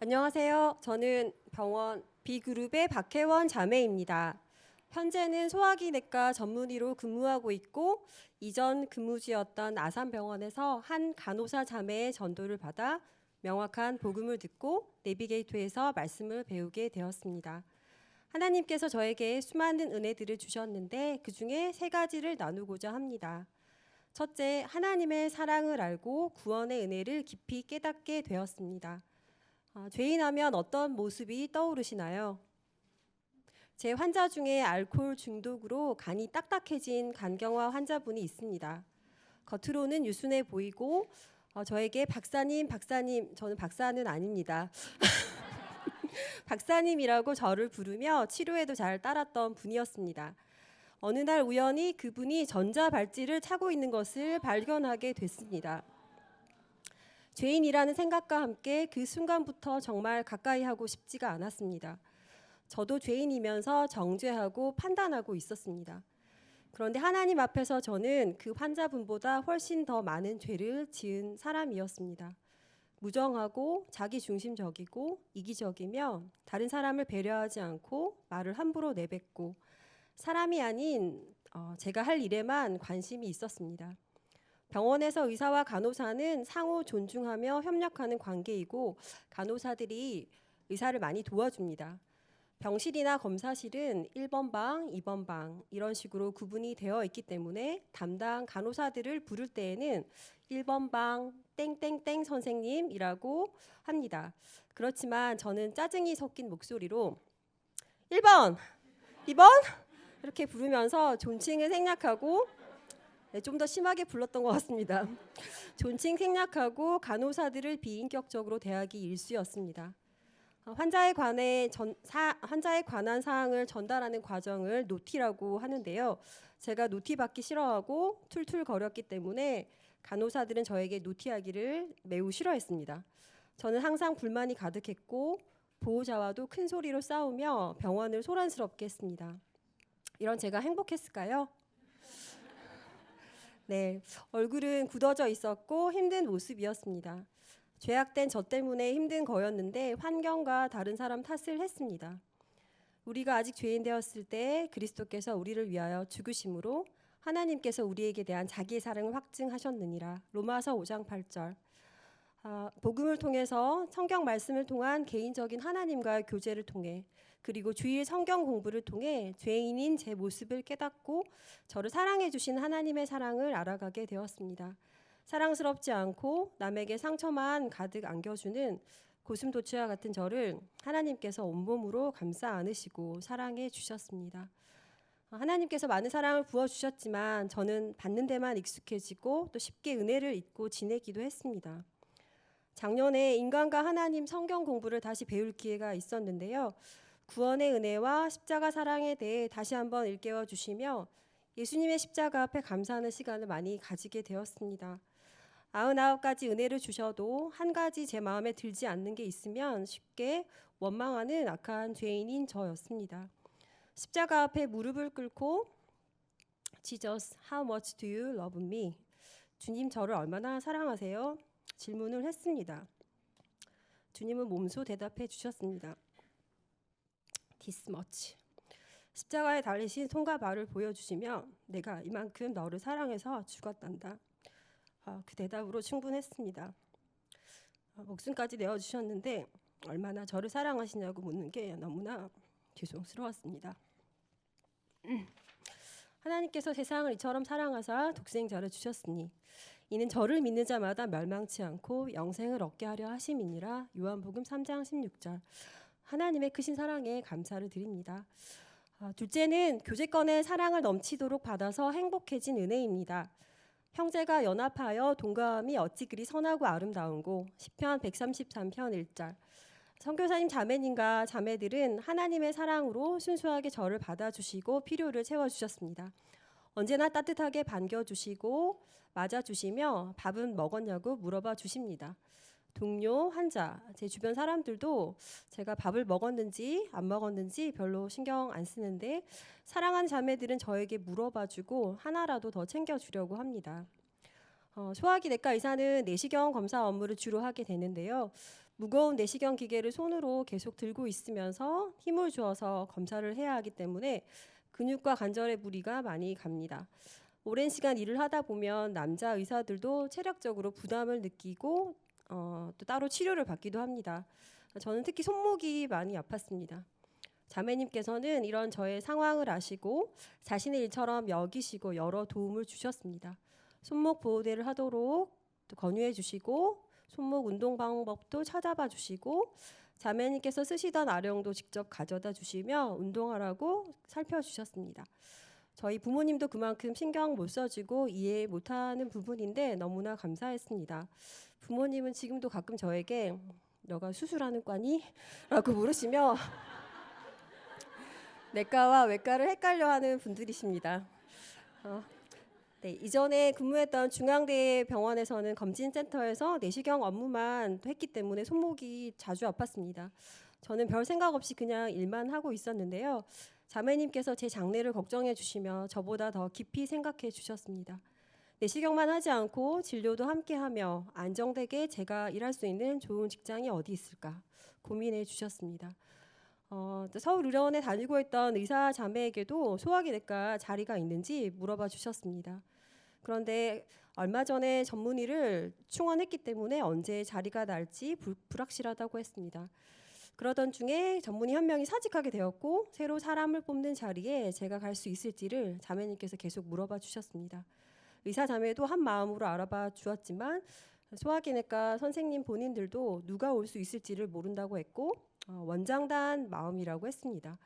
안녕하세요. 저는 병원 B그룹의 박혜원 자매입니다. 현재는 소화기내과 전문의로 근무하고 있고 이전 근무지였던 아산병원에서 한 간호사 자매의 전도를 받아 명확한 복음을 듣고 내비게이터에서 말씀을 배우게 되었습니다. 하나님께서 저에게 수많은 은혜들을 주셨는데 그중에 세 가지를 나누고자 합니다. 첫째, 하나님의 사랑을 알고 구원의 은혜를 깊이 깨닫게 되었습니다. 죄인하면 어떤 모습이 떠오르시나요? 제 환자 중에 알코올 중독으로 간이 딱딱해진 간경화 환자분이 있습니다. 겉으로는 유순해 보이고 저에게 박사님, 저는 박사는 아닙니다. 박사님이라고 저를 부르며 치료에도 잘 따랐던 분이었습니다. 어느 날 우연히 그분이 전자발찌를 차고 있는 것을 발견하게 됐습니다. 죄인이라는 생각과 함께 그 순간부터 정말 가까이 하고 싶지가 않았습니다. 저도 죄인이면서 정죄하고 판단하고 있었습니다. 그런데 하나님 앞에서 저는 그 환자분보다 훨씬 더 많은 죄를 지은 사람이었습니다. 무정하고 자기중심적이고 이기적이며 다른 사람을 배려하지 않고 말을 함부로 내뱉고 사람이 아닌 제가 할 일에만 관심이 있었습니다. 병원에서 의사와 간호사는 상호 존중하며 협력하는 관계이고 간호사들이 의사를 많이 도와줍니다. 병실이나 검사실은 1번 방, 2번 방 이런 식으로 구분이 되어 있기 때문에 담당 간호사들을 부를 때에는 1번 방 땡땡땡 선생님이라고 합니다. 그렇지만 저는 짜증이 섞인 목소리로 1번, 2번 이렇게 부르면서 존칭을 생략하고 좀 더 심하게 불렀던 것 같습니다. 존칭 생략하고 간호사들을 비인격적으로 대하기 일쑤였습니다. 환자에 관한 사항을 전달하는 과정을 노티라고 하는데요. 제가 노티 받기 싫어하고 툴툴거렸기 때문에 간호사들은 저에게 노티하기를 매우 싫어했습니다. 저는 항상 불만이 가득했고 보호자와도 큰 소리로 싸우며 병원을 소란스럽게 했습니다. 이런 제가 행복했을까요? 네, 얼굴은 굳어져 있었고 힘든 모습이었습니다. 죄악된 저 때문에 힘든 거였는데 환경과 다른 사람 탓을 했습니다. 우리가 아직 죄인 되었을 때 그리스도께서 우리를 위하여 죽으심으로 하나님께서 우리에게 대한 자기의 사랑을 확증하셨느니라. 로마서 5장 8절. 복음을 통해서 성경 말씀을 통한 개인적인 하나님과의 교제를 통해 그리고 주일 성경 공부를 통해 죄인인 제 모습을 깨닫고 저를 사랑해 주신 하나님의 사랑을 알아가게 되었습니다. 사랑스럽지 않고 남에게 상처만 가득 안겨주는 고슴도치와 같은 저를 하나님께서 온몸으로 감싸 안으시고 사랑해 주셨습니다. 하나님께서 많은 사랑을 부어주셨지만 저는 받는 데만 익숙해지고 또 쉽게 은혜를 잊고 지내기도 했습니다. 작년에 인간과 하나님 성경 공부를 다시 배울 기회가 있었는데요. 구원의 은혜와 십자가 사랑에 대해 다시 한번 일깨워 주시며 예수님의 십자가 앞에 감사하는 시간을 많이 가지게 되었습니다. 99가지 은혜를 주셔도 한 가지 제 마음에 들지 않는 게 있으면 쉽게 원망하는 악한 죄인인 저였습니다. 십자가 앞에 무릎을 꿇고 Jesus, how much do you love me? 주님 저를 얼마나 사랑하세요? 질문을 했습니다. 주님은 몸소 대답해 주셨습니다. This much. 십자가에 달리신 손과 발을 보여주시며 내가 이만큼 너를 사랑해서 죽었단다. 그 대답으로 충분했습니다. 목숨까지 내어주셨는데 얼마나 저를 사랑하시냐고 묻는 게 너무나 죄송스러웠습니다. 하나님께서 세상을 이처럼 사랑하사 독생자를 주셨으니 이는 저를 믿는 자마다 멸망치 않고 영생을 얻게 하려 하심이니라. 요한복음 3장 16절. 하나님의 크신 사랑에 감사를 드립니다. 둘째는 교제권의 사랑을 넘치도록 받아서 행복해진 은혜입니다. 형제가 연합하여 동감이 어찌 그리 선하고 아름다운고. 시편 133편 1절. 선교사님 자매님과 자매들은 하나님의 사랑으로 순수하게 저를 받아주시고 필요를 채워주셨습니다. 언제나 따뜻하게 반겨주시고 맞아주시며 밥은 먹었냐고 물어봐 주십니다. 동료, 환자, 제 주변 사람들도 제가 밥을 먹었는지 안 먹었는지 별로 신경 안 쓰는데 사랑하는 자매들은 저에게 물어봐주고 하나라도 더 챙겨주려고 합니다. 소화기내과 의사는 내시경 검사 업무를 주로 하게 되는데요. 무거운 내시경 기계를 손으로 계속 들고 있으면서 힘을 주어서 검사를 해야 하기 때문에 근육과 관절의 무리가 많이 갑니다. 오랜 시간 일을 하다 보면 남자 의사들도 체력적으로 부담을 느끼고 또 따로 치료를 받기도 합니다. 저는 특히 손목이 많이 아팠습니다. 자매님께서는 이런 저의 상황을 아시고 자신의 일처럼 여기시고 여러 도움을 주셨습니다. 손목 보호대를 하도록 또 권유해 주시고 손목 운동 방법도 찾아봐 주시고 자매님께서 쓰시던 아령도 직접 가져다 주시며 운동하라고 살펴주셨습니다. 저희 부모님도 그만큼 신경 못 써주고 이해 못하는 부분인데 너무나 감사했습니다. 부모님은 지금도 가끔 저에게 너가 수술하는 과니? 라고 물으시며 내과와 외과를 헷갈려하는 분들이십니다. 네, 이전에 근무했던 중앙대병원에서는 검진센터에서 내시경 업무만 했기 때문에 손목이 자주 아팠습니다. 저는 별 생각 없이 그냥 일만 하고 있었는데요. 자매님께서 제 장래를 걱정해 주시며 저보다 더 깊이 생각해 주셨습니다. 내시경만 하지 않고 진료도 함께하며 안정되게 제가 일할 수 있는 좋은 직장이 어디 있을까 고민해 주셨습니다. 서울의료원에 다니고 있던 의사 자매에게도 소화기내과 자리가 있는지 물어봐 주셨습니다. 그런데 얼마 전에 전문의를 충원했기 때문에 언제 자리가 날지 불확실하다고 했습니다. 그러던 중에 전문의 한 명이 사직하게 되었고 새로 사람을 뽑는 자리에 제가 갈 수 있을지를 자매님께서 계속 물어봐 주셨습니다. 의사 자매도 한 마음으로 알아봐 주었지만 소화기내과 선생님 본인들도 누가 올 수 있을지를 모른다고 했고 원장단 마음이라고 했습니다.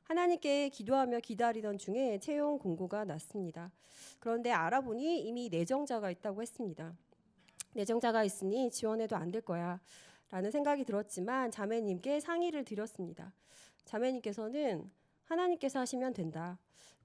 하나님께 기도하며 기다리던 중에 채용 공고가 났습니다. 그런데 알아보니 이미 내정자가 있다고 했습니다. 내정자가 있으니 지원해도 안 될 거야 라는 생각이 들었지만 자매님께 상의를 드렸습니다. 자매님께서는 하나님께서 하시면 된다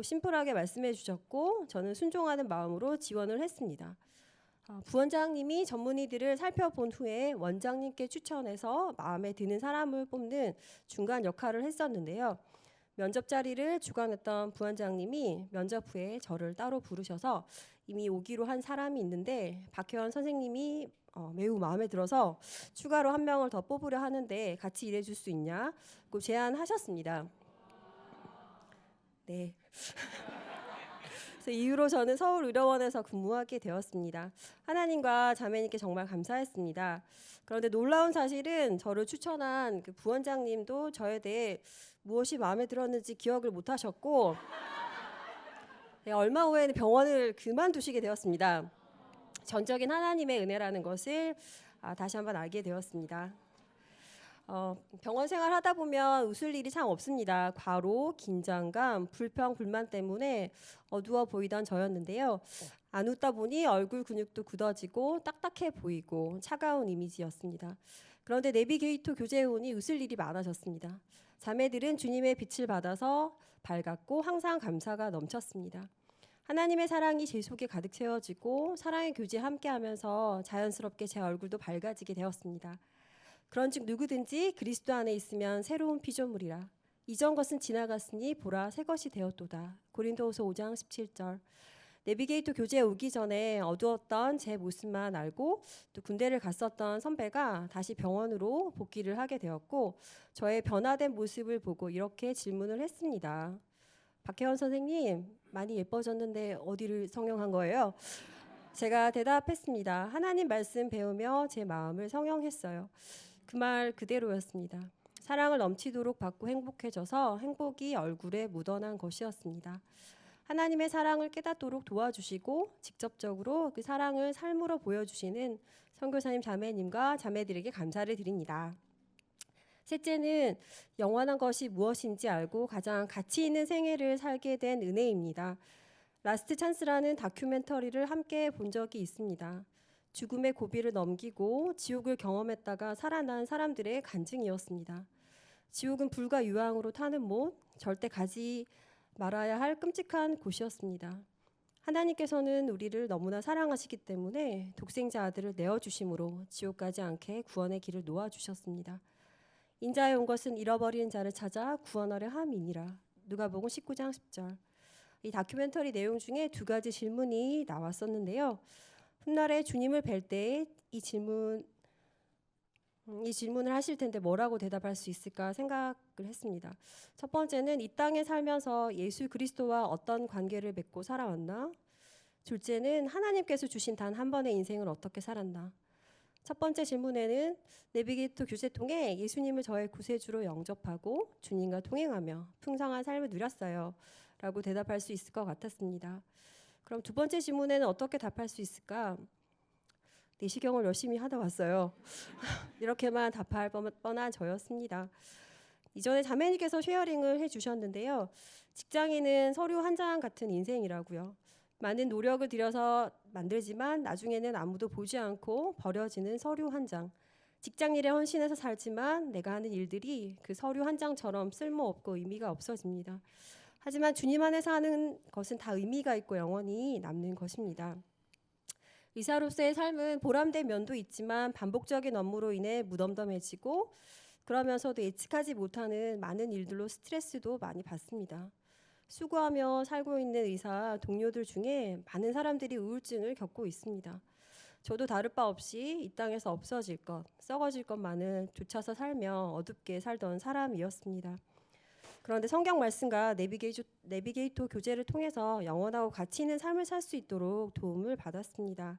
심플하게 말씀해 주셨고 저는 순종하는 마음으로 지원을 했습니다. 부원장님이 전문의들을 살펴본 후에 원장님께 추천해서 마음에 드는 사람을 뽑는 중간 역할을 했었는데요. 면접 자리를 주관했던 부원장님이 면접 후에 저를 따로 부르셔서 이미 오기로 한 사람이 있는데 박혜원 선생님이 매우 마음에 들어서 추가로 한 명을 더 뽑으려 하는데 같이 일해줄 수 있냐고 제안하셨습니다. 네. 그래서 이후로 저는 서울의료원에서 근무하게 되었습니다. 하나님과 자매님께 정말 감사했습니다. 그런데 놀라운 사실은 저를 추천한 그 부원장님도 저에 대해 무엇이 마음에 들었는지 기억을 못하셨고 네, 얼마 후에는 병원을 그만두시게 되었습니다. 전적인 하나님의 은혜라는 것을 다시 한번 알게 되었습니다. 병원 생활하다 보면 웃을 일이 참 없습니다. 과로, 긴장감, 불평, 불만 때문에 어두워 보이던 저였는데요. 안 웃다 보니 얼굴 근육도 굳어지고 딱딱해 보이고 차가운 이미지였습니다. 그런데 내비게이터 교제원이 웃을 일이 많아졌습니다. 자매들은 주님의 빛을 받아서 밝았고 항상 감사가 넘쳤습니다. 하나님의 사랑이 제 속에 가득 채워지고 사랑의 교제 함께하면서 자연스럽게 제 얼굴도 밝아지게 되었습니다. 그런즉 누구든지 그리스도 안에 있으면 새로운 피조물이라 이전 것은 지나갔으니 보라 새 것이 되었도다. 고린도후서 5장 17절. 내비게이터 교제에 오기 전에 어두웠던 제 모습만 알고 또 군대를 갔었던 선배가 다시 병원으로 복귀를 하게 되었고 저의 변화된 모습을 보고 이렇게 질문을 했습니다. 박혜원 선생님 많이 예뻐졌는데 어디를 성형한 거예요? 제가 대답했습니다. 하나님 말씀 배우며 제 마음을 성형했어요. 그 말 그대로였습니다. 사랑을 넘치도록 받고 행복해져서 행복이 얼굴에 묻어난 것이었습니다. 하나님의 사랑을 깨닫도록 도와주시고 직접적으로 그 사랑을 삶으로 보여주시는 선교사님 자매님과 자매들에게 감사를 드립니다. 셋째는 영원한 것이 무엇인지 알고 가장 가치 있는 생애를 살게 된 은혜입니다. 라스트 찬스라는 다큐멘터리를 함께 본 적이 있습니다. 죽음의 고비를 넘기고 지옥을 경험했다가 살아난 사람들의 간증이었습니다. 지옥은 불과 유황으로 타는 못, 절대 가지 말아야 할 끔찍한 곳이었습니다. 하나님께서는 우리를 너무나 사랑하시기 때문에 독생자 아들을 내어주심으로 지옥 가지 않게 구원의 길을 놓아주셨습니다. 인자에 온 것은 잃어버린 자를 찾아 구원하려 함이니라. 누가복음 19장 10절. 이 다큐멘터리 내용 중에 두 가지 질문이 나왔었는데요. 훗날에 주님을 뵐 때 이 질문 이 질문을 하실 텐데 뭐라고 대답할 수 있을까 생각을 했습니다. 첫 번째는 이 땅에 살면서 예수 그리스도와 어떤 관계를 맺고 살아왔나? 둘째는 하나님께서 주신 단 한 번의 인생을 어떻게 살았나? 첫 번째 질문에는 내비게이터 교재 통해 예수님을 저의 구세주로 영접하고 주님과 동행하며 풍성한 삶을 누렸어요. 라고 대답할 수 있을 것 같았습니다. 그럼 두 번째 질문에는 어떻게 답할 수 있을까? 내시경을 열심히 하다 왔어요. 이렇게만 답할 뻔한 저였습니다. 이전에 자매님께서 쉐어링을 해주셨는데요. 직장인은 서류 한 장 같은 인생이라고요. 많은 노력을 들여서 만들지만 나중에는 아무도 보지 않고 버려지는 서류 한 장. 직장 일에 헌신해서 살지만 내가 하는 일들이 그 서류 한 장처럼 쓸모없고 의미가 없어집니다. 하지만 주님 안에서 하는 것은 다 의미가 있고 영원히 남는 것입니다. 의사로서의 삶은 보람된 면도 있지만 반복적인 업무로 인해 무덤덤해지고 그러면서도 예측하지 못하는 많은 일들로 스트레스도 많이 받습니다. 수고하며 살고 있는 의사 동료들 중에 많은 사람들이 우울증을 겪고 있습니다. 저도 다를 바 없이 이 땅에서 없어질 것, 썩어질 것만을 쫓아서 살며 어둡게 살던 사람이었습니다. 그런데 성경 말씀과 내비게이터 교재를 통해서 영원하고 가치 있는 삶을 살 수 있도록 도움을 받았습니다.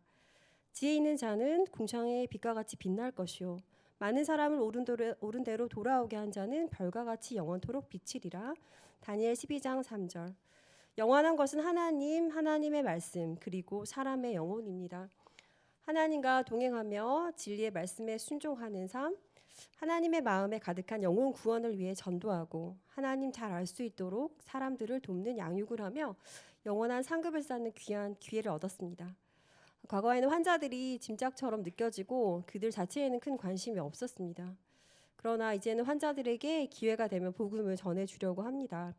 지혜 있는 자는 궁창의 빛과 같이 빛날 것이요 많은 사람을 옳은 대로 돌아오게 한 자는 별과 같이 영원토록 비치리라. 다니엘 12장 3절. 영원한 것은 하나님의 말씀, 그리고 사람의 영혼입니다. 하나님과 동행하며 진리의 말씀에 순종하는 삶, 하나님의 마음에 가득한 영혼 구원을 위해 전도하고 하나님 잘 알 수 있도록 사람들을 돕는 양육을 하며 영원한 상급을 쌓는 귀한 기회를 얻었습니다. 과거에는 환자들이 짐짝처럼 느껴지고 그들 자체에는 큰 관심이 없었습니다. 그러나 이제는 환자들에게 기회가 되면 복음을 전해주려고 합니다.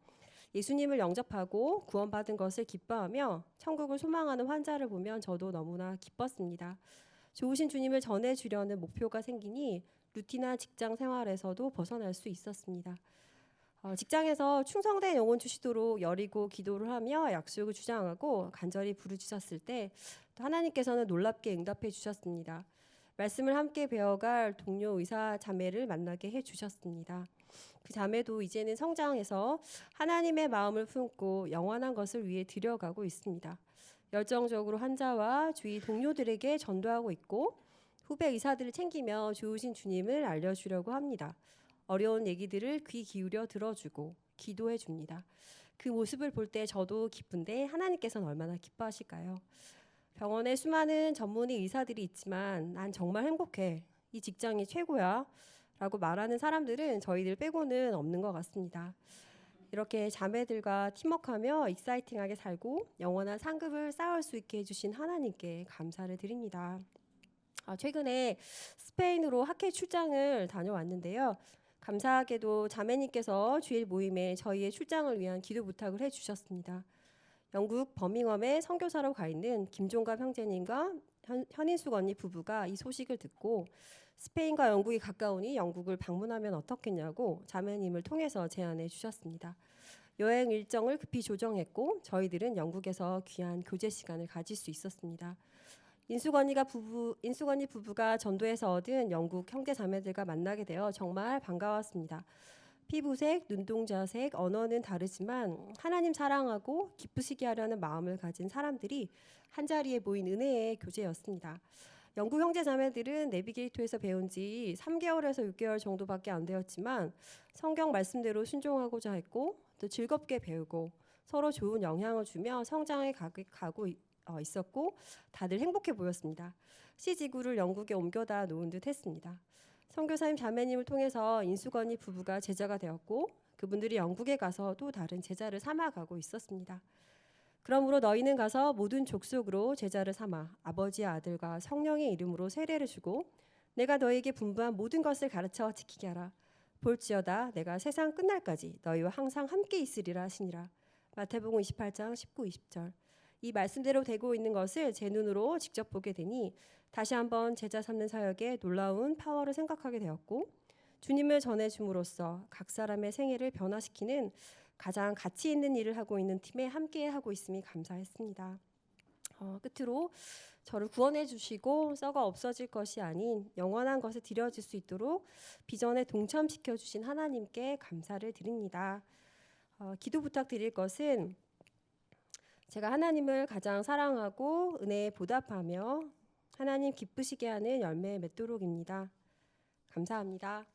예수님을 영접하고 구원받은 것을 기뻐하며 천국을 소망하는 환자를 보면 저도 너무나 기뻤습니다. 좋으신 주님을 전해주려는 목표가 생기니 루틴한 직장 생활에서도 벗어날 수 있었습니다. 직장에서 충성된 영혼 주시도록 여리고 기도를 하며 약속을 주장하고 간절히 부르짖었을 때 또 하나님께서는 놀랍게 응답해 주셨습니다. 말씀을 함께 배워갈 동료 의사 자매를 만나게 해주셨습니다. 그 자매도 이제는 성장해서 하나님의 마음을 품고 영원한 것을 위해 들여가고 있습니다. 열정적으로 환자와 주위 동료들에게 전도하고 있고 후배 의사들을 챙기며 좋으신 주님을 알려주려고 합니다. 어려운 얘기들을 귀 기울여 들어주고 기도해 줍니다. 그 모습을 볼 때 저도 기쁜데 하나님께서는 얼마나 기뻐하실까요? 병원에 수많은 전문의 의사들이 있지만 난 정말 행복해. 이 직장이 최고야. 라고 말하는 사람들은 저희들 빼고는 없는 것 같습니다. 이렇게 자매들과 팀워크하며 익사이팅하게 살고 영원한 상급을 쌓을 수 있게 해주신 하나님께 감사를 드립니다. 최근에 스페인으로 학회 출장을 다녀왔는데요. 감사하게도 자매님께서 주일 모임에 저희의 출장을 위한 기도 부탁을 해주셨습니다. 영국 버밍엄에 선교사로 가 있는 김종갑 형제님과 현인숙 언니 부부가 이 소식을 듣고 스페인과 영국이 가까우니 영국을 방문하면 어떻겠냐고 자매님을 통해서 제안해 주셨습니다. 여행 일정을 급히 조정했고 저희들은 영국에서 귀한 교제 시간을 가질 수 있었습니다. 인숙 언니 부부가 전도에서 얻은 영국 형제 자매들과 만나게 되어 정말 반가웠습니다. 피부색, 눈동자색, 언어는 다르지만 하나님 사랑하고 기쁘시게 하려는 마음을 가진 사람들이 한자리에 모인 은혜의 교제였습니다. 영국 형제 자매들은 내비게이터에서 배운 지 3개월에서 6개월 정도밖에 안 되었지만 성경 말씀대로 순종하고자 했고 또 즐겁게 배우고 서로 좋은 영향을 주며 성장해 가고 있었고 다들 행복해 보였습니다. 시지구를 영국에 옮겨다 놓은 듯 했습니다. 선교사님 자매님을 통해서 인수건이 부부가 제자가 되었고 그분들이 영국에 가서 또 다른 제자를 삼아가고 있었습니다. 그러므로 너희는 가서 모든 족속으로 제자를 삼아 아버지의 아들과 성령의 이름으로 세례를 주고 내가 너희에게 분부한 모든 것을 가르쳐 지키게 하라. 볼지어다 내가 세상 끝날까지 너희와 항상 함께 있으리라 하시니라. 마태복음 28장 19, 20절. 이 말씀대로 되고 있는 것을 제 눈으로 직접 보게 되니 다시 한번 제자 삼는 사역의 놀라운 파워를 생각하게 되었고 주님을 전해줌으로써 각 사람의 생애를 변화시키는 가장 가치 있는 일을 하고 있는 팀에 함께 하고 있음이 감사했습니다. 끝으로 저를 구원해 주시고 썩어 없어질 것이 아닌 영원한 것에 드려질 수 있도록 비전에 동참시켜 주신 하나님께 감사를 드립니다. 기도 부탁드릴 것은 제가 하나님을 가장 사랑하고 은혜에 보답하며 하나님 기쁘시게 하는 열매 맺도록입니다. 감사합니다.